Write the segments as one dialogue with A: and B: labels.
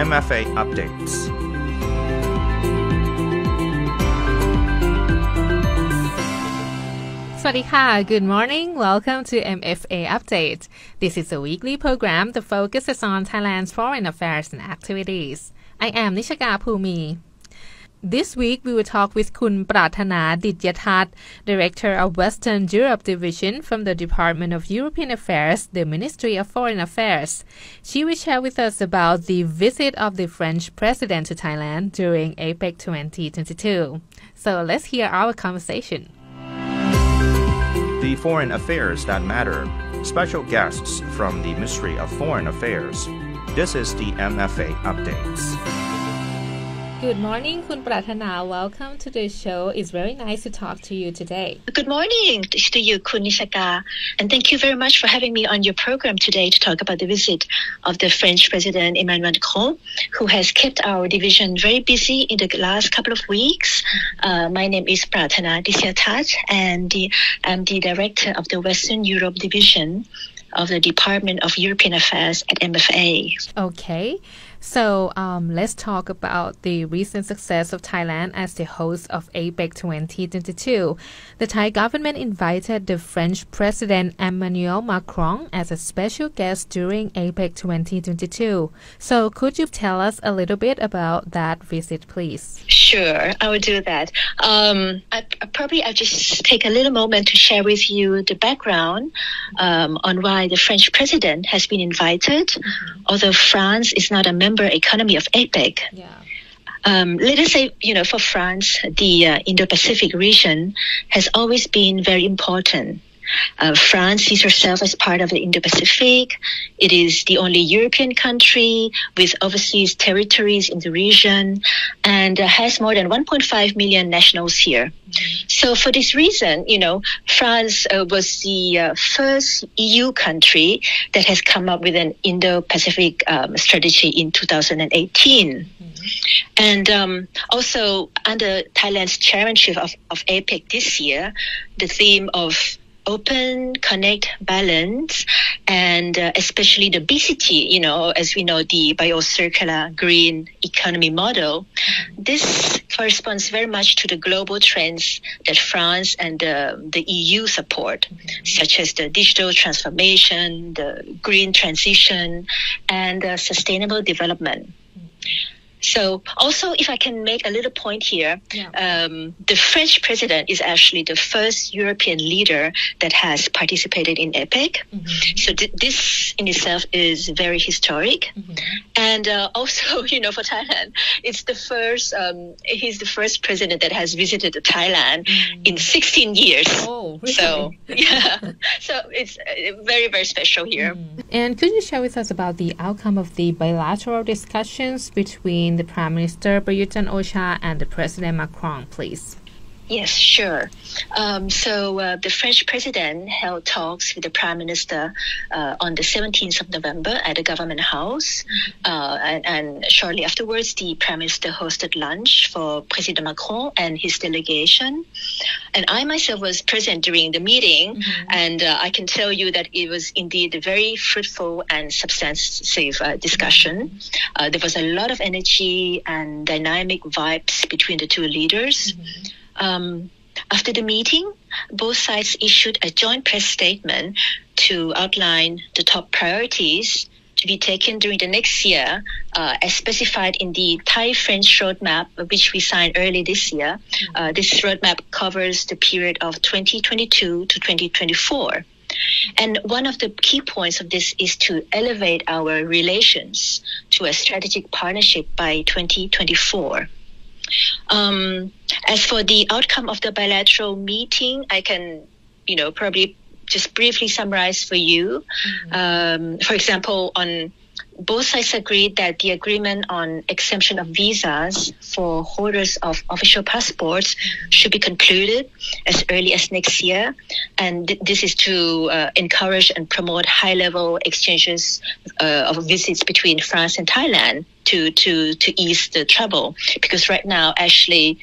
A: MFA updates
B: Good morning. Welcome to MFA Update. This is a weekly program that focuses on Thailand's foreign affairs and activities. I am Nishika Phumi. This week, we will talk with Kun Pratana Disyatat, Director of Western Europe Division from the Department of European Affairs, the Ministry of Foreign Affairs. She will share with us about the visit of the French President to Thailand during APEC 2022. So let's hear our conversation.The
A: foreign affairs that matter. Special guests from the Ministry of Foreign Affairs. This is the MFA Updates.
B: Good morning, Kun Pratana. Welcome to the show. It's very nice to talk to you today.
C: Good morning to you, Kun Nishaka. And thank you very much for having me on your program today to talk about the visit of the French President Emmanuel Macron, who has kept our division very busy in the last couple of weeks. My name is Pratana Disyatat, and I'm the Director of the Western Europe Division of the Department of European Affairs at MFA.
B: Okay.So let's talk about the recent success of Thailand as the host of APEC 2022. The Thai government invited the French President Emmanuel Macron as a special guest during APEC 2022. So could you tell us a little bit about that visit, please?
C: Sure, I will do that. I'll just take a little moment to share with you the background on why the French President has been invited, although France is not a member economy of APEC. Let us say, for France, the Indo-Pacific region has always been very important. France sees herself as part of the Indo-Pacific. It is the only European country with overseas territories in the region and has more than 1.5 million nationals here. So for this reason, France was the first EU country that has come up with an Indo-Pacific strategy in 2018. And also under Thailand's chairmanship of APEC this year, the theme of Open, Connect, Balance, and especially the BCT, as we know, the biocircular green economy model. This corresponds very much to the global trends that France and the EU support, such as the digital transformation, the green transition, and sustainable development. So also, if I can make a little point here, the French president is actually the first European leader that has participated in APEC. So this in itself is very historic. And also, for Thailand, it's the first, he's the first president that has visited Thailand in 16 years.
B: Oh, really?
C: So, so it's very, very special here.
B: And could you share with us about the outcome of the bilateral discussions between the Prime Minister Prayut Chan-o-cha and the President Macron, please?
C: Yes, sure. So the French president held talks with the Prime Minister on the 17th of November at the Government House. And shortly afterwards, the Prime Minister hosted lunch for President Macron and his delegation. And I myself was present during the meeting. And I can tell you that it was indeed a very fruitful and substantive discussion. There was a lot of energy and dynamic vibes between the two leaders. After the meeting, both sides issued a joint press statement to outline the top priorities to be taken during the next year, as specified in the Thai-French roadmap, which we signed early this year. This roadmap covers the period of 2022 to 2024. And one of the key points of this is to elevate our relations to a strategic partnership by 2024. As for the outcome of the bilateral meeting, I can, probably just briefly summarize for you. For example, both sides agreed that the agreement on exemption of visas for holders of official passports should be concluded as early as next year. And this is to encourage and promote high-level exchanges of visits between France and Thailand to ease the trouble. Because right now, actually,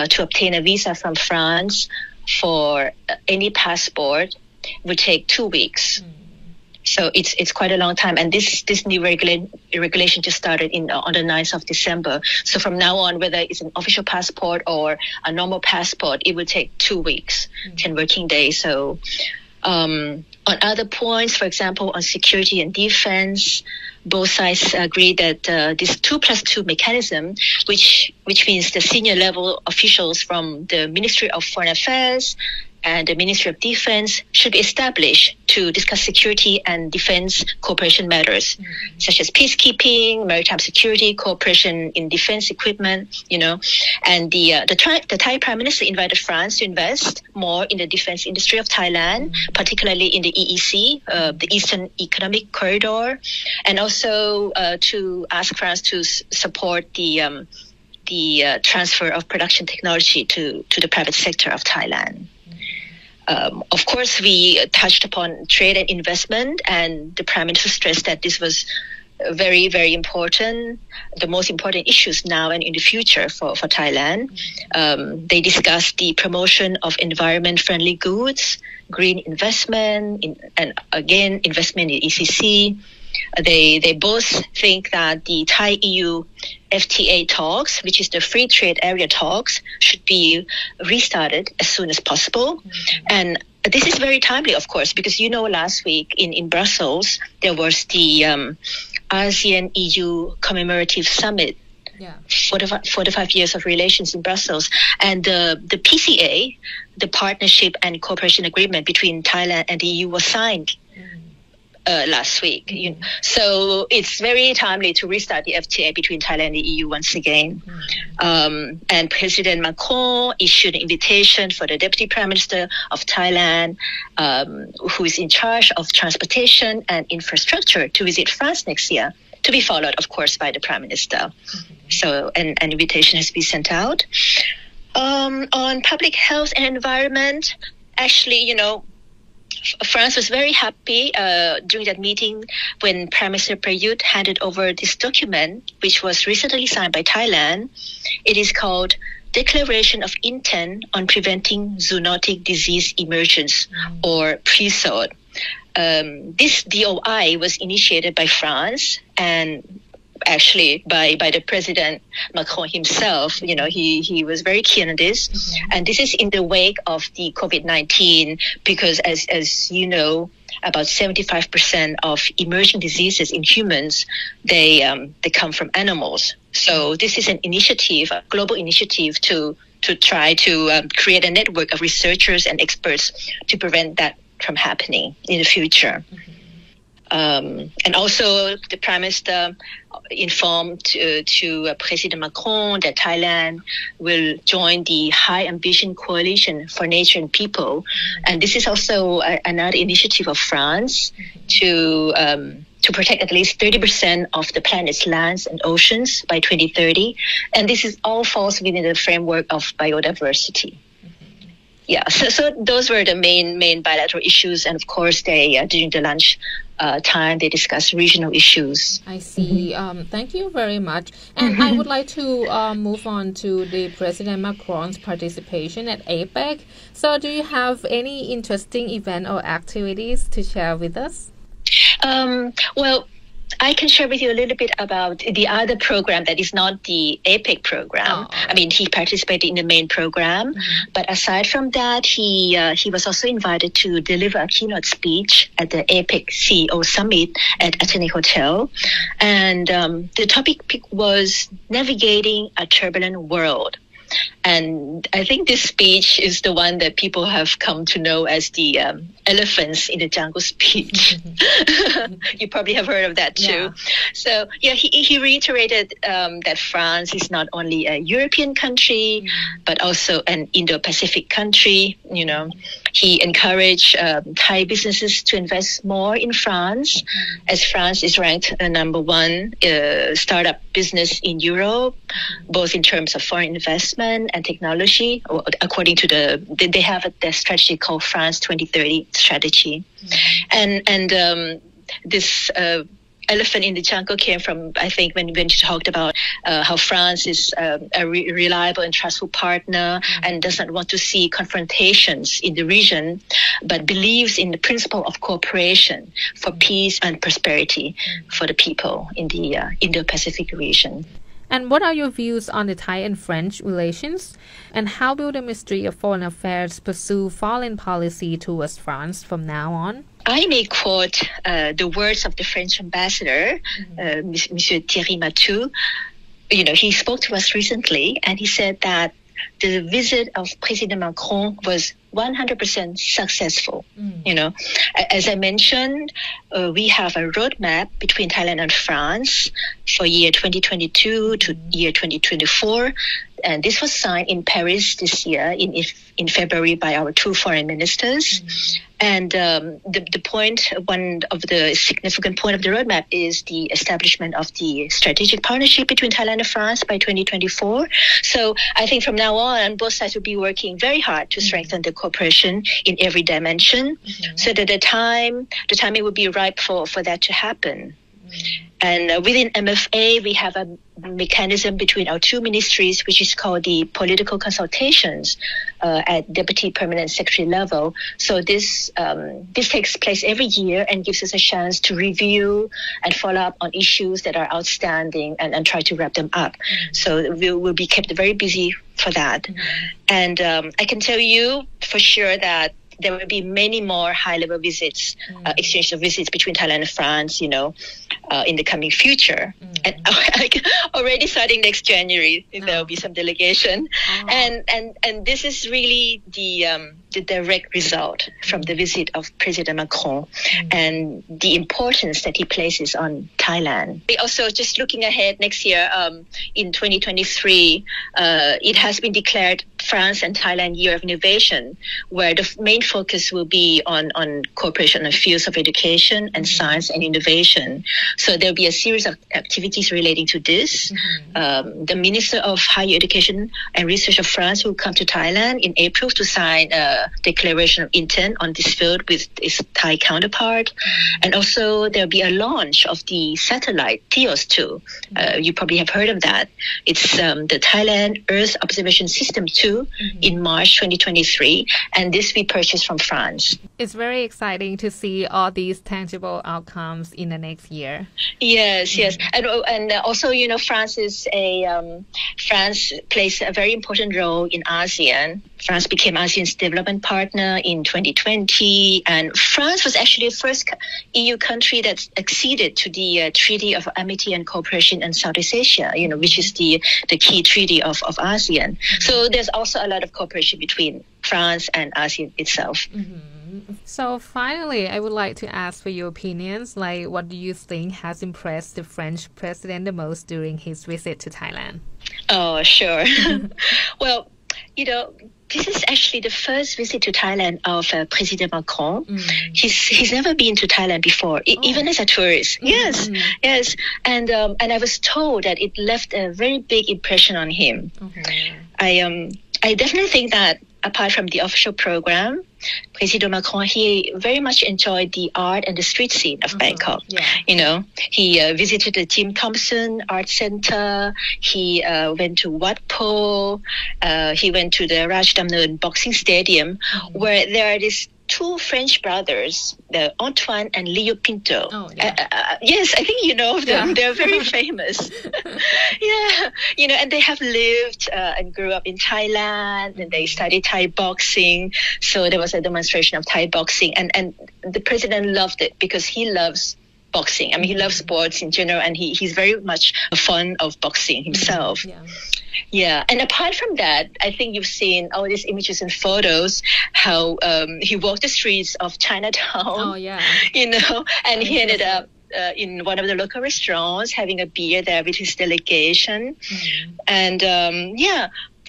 C: to obtain a visa from France for any passport would take 2 weeks. So it's quite a long time, and this new regulation just started on the 9th of December. So from now on, whether it's an official passport or a normal passport, it will take 2 weeks, 10 working days. So on other points, for example, on security and defense, both sides agree that this 2+2 mechanism, which means the senior level officials from the Ministry of Foreign Affairs and the Ministry of Defense should be established to discuss security and defense cooperation matters, such as peacekeeping, maritime security, cooperation in defense equipment, And the Thai Prime Minister invited France to invest more in the defense industry of Thailand, particularly in the EEC, the Eastern Economic Corridor, and also to ask France to support the transfer of production technology to the private sector of Thailand. Of course, we touched upon trade and investment, and the Prime Minister stressed that this was very, very important, the most important issues now and in the future for Thailand. They discussed the promotion of environment-friendly goods, green investment, and again, investment in ECC. They both think that the Thai-EU FTA talks, which is the free trade area talks, should be restarted as soon as possible. And this is very timely, of course, because last week in Brussels, there was the ASEAN-EU commemorative summit. 45 years of relations in Brussels, and the PCA, the Partnership and Cooperation Agreement between Thailand and the EU, was signed last week. So it's very timely to restart the FTA between Thailand and the EU once again. And President Macron issued an invitation for the Deputy Prime Minister of Thailand, who is in charge of transportation and infrastructure, to visit France next year, to be followed, of course, by the Prime Minister. So an invitation has been sent out. On public health and environment, actually, France was very happy during that meeting when Prime Minister Prayut handed over this document, which was recently signed by Thailand. It is called Declaration of Intent on Preventing Zoonotic Disease Emergence, or PREZOD. This DOI was initiated by France and actually by the President Macron himself. He was very keen on this. And this is in the wake of the COVID-19, because as you know, about 75% of emerging diseases in humans, they come from animals. So this is an initiative, a global initiative to try to create a network of researchers and experts to prevent that from happening in the future. And also the Prime Minister informed to President Macron that Thailand will join the High Ambition Coalition for Nature and People. And this is also another initiative of France to protect at least 30% of the planet's lands and oceans by 2030. And this is all falls within the framework of biodiversity. Yeah, so those were the main bilateral issues, and of course, during the lunch time they discussed regional issues.
B: I see. Thank you very much. And I would like to move on to the President Macron's participation at APEC. So, do you have any interesting event or activities to share with us?
C: Well, I can share with you a little bit about the other program that is not the APEC program. I mean, he participated in the main program, but aside from that, he was also invited to deliver a keynote speech at the APEC CEO Summit at Athene Hotel. And the topic was navigating a turbulent world. And I think this speech is the one that people have come to know as the elephants in the jungle speech. You probably have heard of that too. Yeah. So yeah, he reiterated that France is not only a European country, but also an Indo-Pacific country. He encouraged Thai businesses to invest more in France, as France is ranked number one startup business in Europe, both in terms of foreign investment and technology. According to they have their strategy called France 2030 strategy, and this elephant in the jungle came from, I think, when you talked about how France is a reliable and trustful partner and doesn't want to see confrontations in the region, but believes in the principle of cooperation for peace and prosperity for the people in the Indo-Pacific region.
B: And what are your views on the Thai and French relations? And how will the Ministry of Foreign Affairs pursue foreign policy towards France from now on?
C: I may quote the words of the French ambassador, Monsieur Thierry Matou. He spoke to us recently, and he said that the visit of President Macron was 100% successful. As I mentioned, we have a roadmap between Thailand and France for year 2022 to year 2024. And this was signed in Paris this year in February by our two foreign ministers. And one of the significant point of the roadmap is the establishment of the strategic partnership between Thailand and France by 2024. So I think from now on, both sides will be working very hard to strengthen the cooperation in every dimension, so that the timing will be ripe for that to happen. And within MFA, we have a mechanism between our two ministries, which is called the political consultations at Deputy Permanent Secretary level. So this takes place every year and gives us a chance to review and follow up on issues that are outstanding and try to wrap them up. So we'll be kept very busy for that. And I can tell you for sure that there will be many more high-level visits, exchange of visits between Thailand and France, in the coming future. And already starting next January, there will be some delegation. And this is really the direct result from the visit of President Macron and the importance that he places on Thailand. We also, just looking ahead next year, in 2023, it has been declared France and Thailand Year of Innovation, where the main focus will be on cooperation in fields of education and science and innovation. So there'll be a series of activities relating to this. The Minister of Higher Education and Research of France will come to Thailand in April to sign a declaration of intent on this field with its Thai counterpart. And also there'll be a launch of the satellite TEOS 2. You probably have heard of that. It's the Thailand Earth Observation System 2 in March 2023, and this we purchased from France.
B: It's very exciting to see all these tangible outcomes in the next year.
C: Yes, and also France plays a very important role in ASEAN. France became ASEAN's development partner in 2020, and France was actually the first EU country that acceded to the Treaty of Amity and Cooperation in Southeast Asia, which is the key treaty of ASEAN. So there's also a lot of cooperation between France and ASEAN itself.
B: So finally, I would like to ask for your opinions. Like, what do you think has impressed the French president the most during his visit to Thailand?
C: Oh, sure. Well, this is actually the first visit to Thailand of President Macron. He's never been to Thailand before, even as a tourist. Yes. And I was told that it left a very big impression on him. I definitely think that apart from the official program, President Macron, he very much enjoyed the art and the street scene of Bangkok. He visited the Jim Thompson Art Center. He went to Wat Po. He went to the Rajdamnern Boxing Stadium, where there are these two French brothers, Antoine and Leo Pinto. Yes, I think you know of them. They're very famous. And they have lived and grew up in Thailand, and they studied Thai boxing. So there was a demonstration of Thai boxing, and the president loved it because he loves boxing. I mean, he loves sports in general, and he's very much fond of boxing himself. And apart from that, I think you've seen all these images and photos, how he walked the streets of Chinatown, and he ended up in one of the local restaurants having a beer there with his delegation. And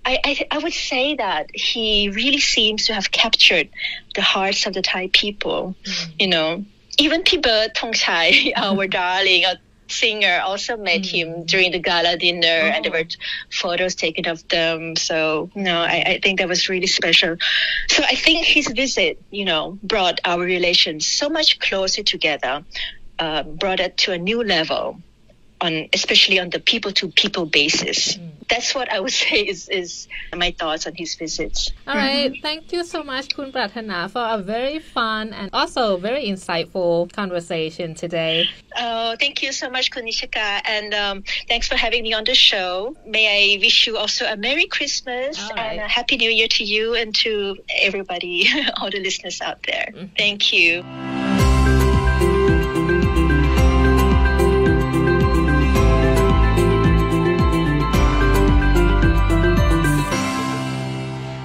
C: I would say that he really seems to have captured the hearts of the Thai people. Even P-Bird Thongchai, our darling, singer, also met him during the gala dinner, and there were photos taken of them. So, I think that was really special. So I think his visit, brought our relations so much closer together. brought it to a new level, especially on the people-to-people basis. That's what I would say is my thoughts on his visits.
B: All right. Thank you so much, Kun Pratana, for a very fun and also very insightful conversation today.
C: Thank you so much, Kun Nishika, and thanks for having me on the show. May I wish you also a Merry Christmas and a Happy New Year to you and to everybody, all the listeners out there. Thank you.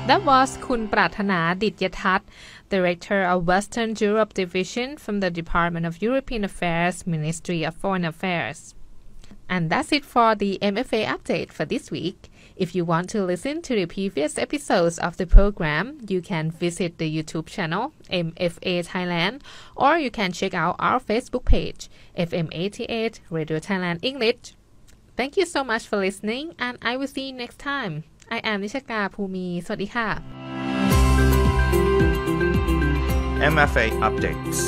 B: That was Kun Pratana Disyatat, Director of Western Europe Division from the Department of European Affairs, Ministry of Foreign Affairs. And that's it for the MFA update for this week. If you want to listen to the previous episodes of the program, you can visit the YouTube channel MFA Thailand, or you can check out our Facebook page FM88 Radio Thailand English. Thank you so much for listening, and I will see you next time. I am นิชกาภูมิ สวัสดีค่ะ
A: MFA updates